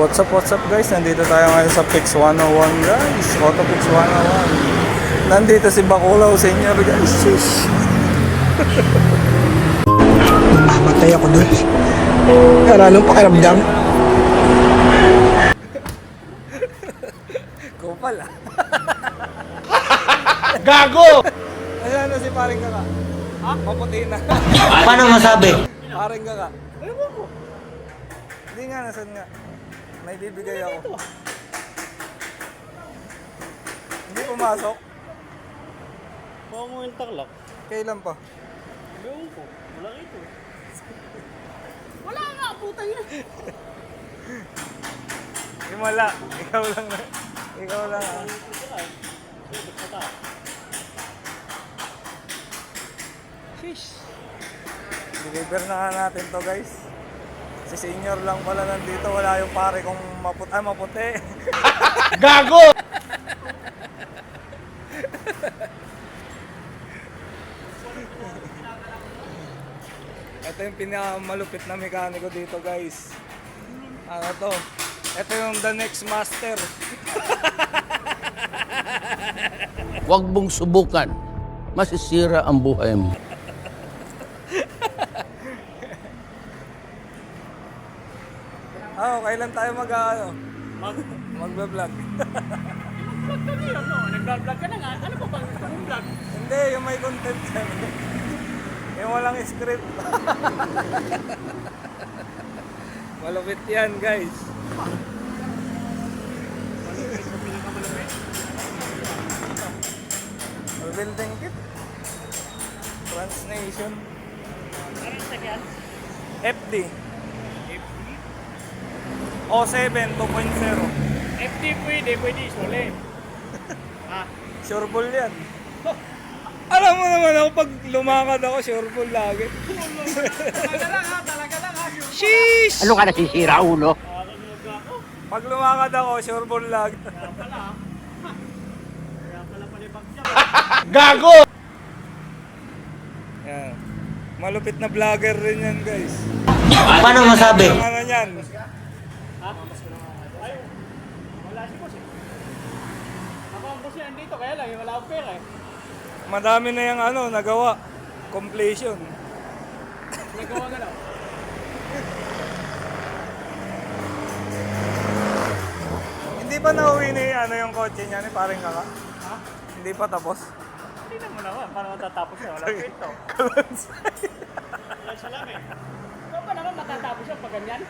What's up guys? Nandito tayo ngayon sa Pix 101 guys. Auto Pix 101. Nandito si Baculaw Senior guys. Sheesh. Mamatay ako doon. Kaya anong pakiramdam? Kupal ah. Gago! Ayan na si paring kaka. Ha? Maputi na. Paano masabi? Paring kaka. Ewan ko. Hindi nga, nasan nga. May bibigay ako. Hindi pumasok. Baka mo yung taklak. Kailan pa? Ewan ko. Wala rito. Wala nga, puta yun. Himala. Ikaw lang na. Ikaw lang ah. Sheesh. Deliver na nga natin to guys. Si senior lang pala nandito. Wala yung pare kong maputi. Gago! Ito yung pinakamalupit na mekaniko dito guys. Ano to? Ito yung the next master. Huwag mong subukan. Masisira ang buhay mo. Kailan tayo magbe-vlog? Nag-vlog ka na nga. Ano pa bang vlog? Hindi, yung may content yan. Yung walang script. Malupit yan guys. Building kit. Transnation. Anong sakyan? FD. O7 2.0. FD pwede, solid. Sure ball yan. Alam mo naman ako, pag lumakad ako, sure ball lagi. Talaga lang ha. Sheesh! Ano ka nasisira, ulo? Pag lumakad ako, sure ball lagi. Kaya pala palibag niya. Gago! Yan. Malupit na vlogger rin yan guys. Paano masabi? Yung ano yan. Wala si boss eh. Ako ang boss yan dito, kaya lang wala akong pera eh. Madami na yung nagawa. Completion. Nagawa ka lang. Hindi pa nauwi ni yung kotse niya ni paring kaka? Ha? Hindi pa tapos? Tingnan mo naman, paano matatapos na? Wala kwento. Wala siya lang eh. Ikaw pa naman matatapos siya pag ganyan?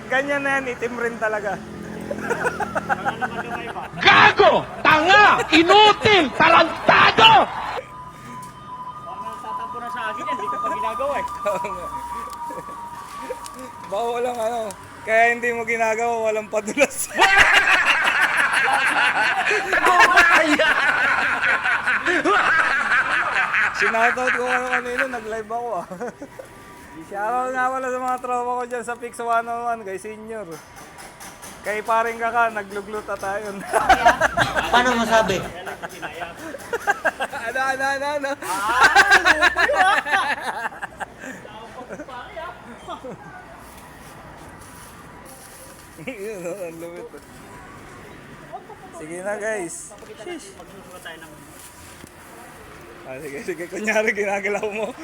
Ganyan na yan, itim rin talaga. Mga naman lumay ba? Gago! Tanga! Inutil! Talantado! Baka natatampo na sa akin yan, hindi ko pa ginagawa eh. Baka walang kaya hindi mo ginagawa, walang padulas. Sinoutout ko kanina, nag-live ako ah. Shoutout nga pala sa mga tropa ko dyan sa Pix 101 kay Senior. Kay paring kaka, naglugluta tayo. Paano masabi? Ano? Yun, ang lumit. Sige na guys. Magsusulat tayo ng... Sige, kunyari ginagalaw mo.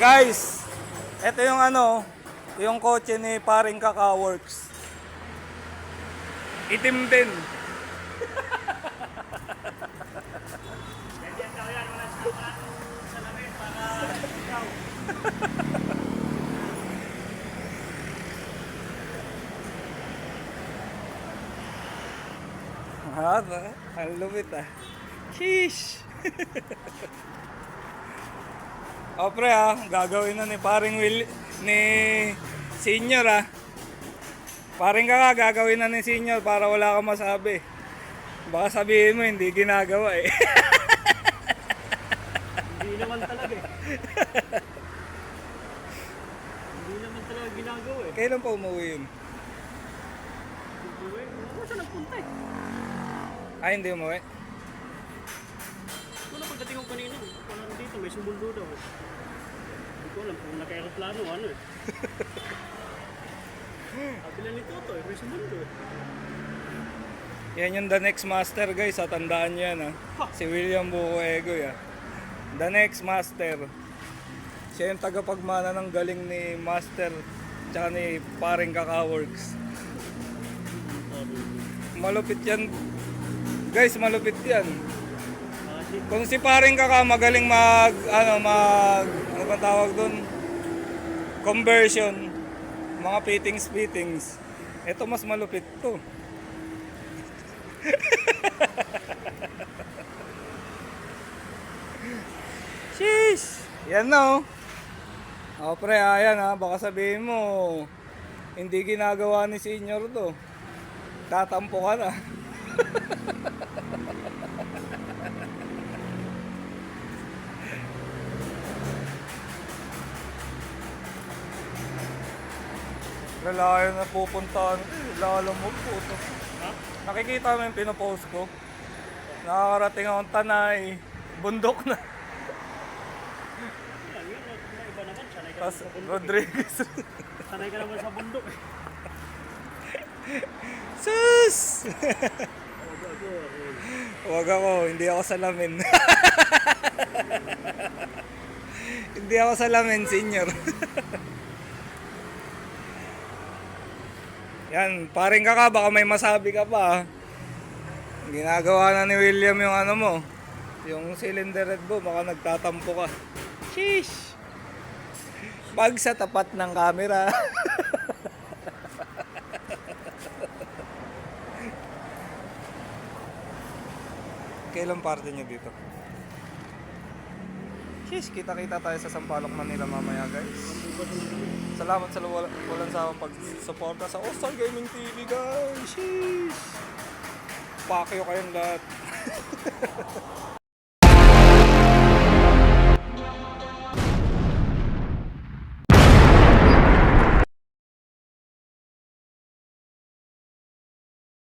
Guys, ito yung yung kotse ni paring Kaka Works. Itim din. Ang lupit ah. Sheesh. O pre gagawin na ni paring ni Senior Paring gagawin na ni Senior para wala kang masabi. Baka sabihin mo hindi ginagawa eh. Hindi naman talaga eh. Hindi talaga ginagawa eh. Kailan pa umuwi yun? Uy, ano siya nagpunta eh. Ay, hindi umuwi. Wala pagdating ko kanina. Wala na dito, may sumuldo daw. Hindi ko alam kung naka-aeroplano o ano eh. Kabila ni Toto eh, may sumuldo eh. Yan yung the next master guys, tandaan nyo yan ha. Si William Bucuego ya. The next master. Siya yung tagapagmana ng galing ni Master tsaka ni paring Kakaworks. Malupit yan. Guys, malupit yan. Kung si paring Kaka magaling ano bang tawag doon? Conversion. Mga fittings. Ito mas malupit to. Sheesh! Yan na oh. O pre, ayan ha, baka sabihin mo, hindi ginagawa ni senior to. Tatampo ka na. Lalayo na pupuntahan. Lalo mo po to. Nakikita mo yung pinopost ko. Nakakarating akong Tanay. Bundok na. Yan, yun, iba naman, sanay ka Tapos naman sa bundok. Rodriguez. Sanay ka naman sa bundok eh. Sus! Huwag ako, hindi ako salamin. Hindi ako salamin, senior. Yan, paring Kaka, baka may masabi ka pa. Ginagawa na ni William yung ano mo. Yung cylinder Red Bull, baka nagtatampo ka. Sheesh! Pag sa tapat ng camera. Kailan parte nyo dito? Sheesh, kita-kita tayo sa Sampaloc, Manila mamaya guys. Salamat sa walang sawang pag-suporta sa All-Star Gaming TV guys. Sheesh! Pakyo kayong lahat.